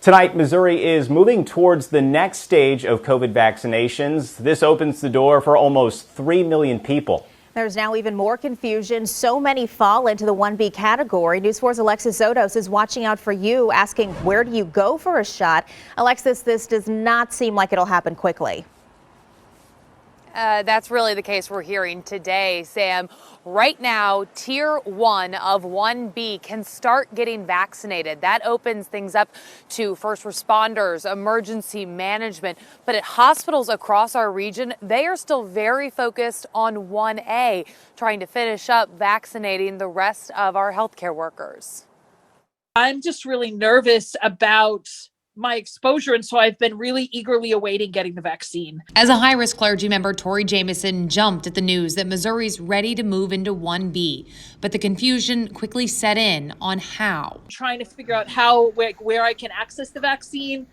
Tonight, Missouri is moving towards the next stage of COVID vaccinations. This opens the door for almost 3 million people. There's now even more confusion. So many fall into the 1B category. News 4's Alexis Zotos is watching out for you, asking where do you go for a shot? Alexis, this does not seem like it'll happen quickly. That's really the case we're hearing today, Sam. Right now, Tier 1 of 1B can start getting vaccinated. That opens things up to first responders, emergency management. But at hospitals across our region, they are still very focused on 1A, trying to finish up vaccinating the rest of our healthcare workers. I'm just really nervous about my exposure, and so I've been really eagerly awaiting getting the vaccine. As a high-risk clergy member, Tori Jamison jumped at the news that Missouri's ready to move into 1B, but the confusion quickly set in on how. Trying to figure out where I can access the vaccine.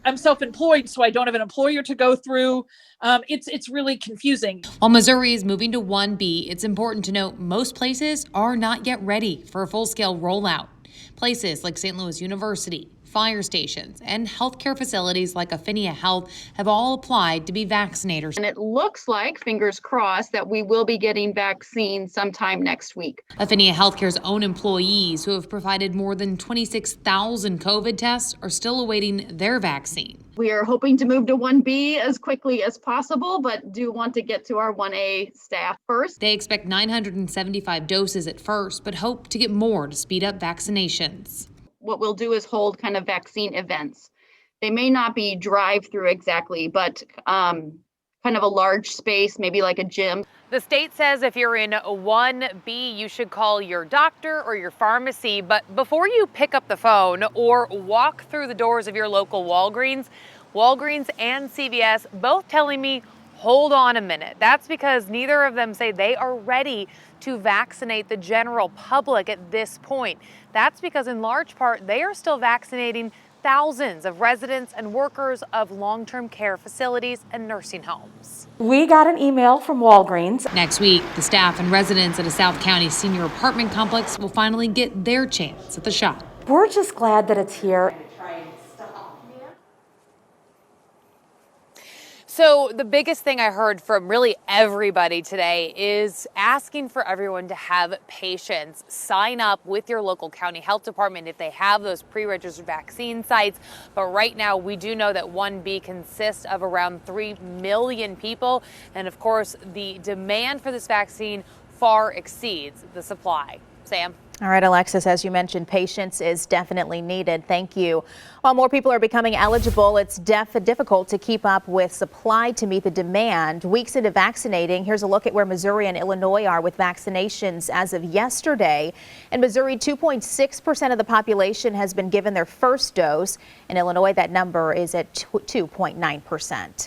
I'm self-employed, so I don't have an employer to go through. It's really confusing. While Missouri is moving to 1B, it's important to note most places are not yet ready for a full-scale rollout. Places like St. Louis University, fire stations, and healthcare facilities like Affinia Health have all applied to be vaccinators. And it looks like, fingers crossed, that we will be getting vaccines sometime next week. Affinia Healthcare's own employees, who have provided more than 26,000 COVID tests, are still awaiting their vaccine. We are hoping to move to 1B as quickly as possible, but do want to get to our 1A staff first. They expect 975 doses at first, but hope to get more to speed up vaccinations. What we'll do is hold kind of vaccine events. They may not be drive-through exactly, but kind of a large space, maybe like a gym. The state says if you're in 1B, you should call your doctor or your pharmacy. But before you pick up the phone or walk through the doors of your local Walgreens and CVS both telling me, hold on a minute. That's because neither of them say they are ready to vaccinate the general public at this point. That's because in large part, they are still vaccinating thousands of residents and workers of long-term care facilities and nursing homes. We got an email from Walgreens. Next week, the staff and residents at a South County senior apartment complex will finally get their chance at the shot. We're just glad that it's here. So the biggest thing I heard from really everybody today is asking for everyone to have patience. Sign up with your local county health department if they have those pre-registered vaccine sites. But right now, we do know that 1B consists of around 3 million people. And of course, the demand for this vaccine far exceeds the supply. Sam? All right, Alexis, as you mentioned, patience is definitely needed. Thank you. While more people are becoming eligible, it's difficult to keep up with supply to meet the demand. Weeks into vaccinating, here's a look at where Missouri and Illinois are with vaccinations as of yesterday. In Missouri, 2.6% of the population has been given their first dose. In Illinois, that number is at 2.9%.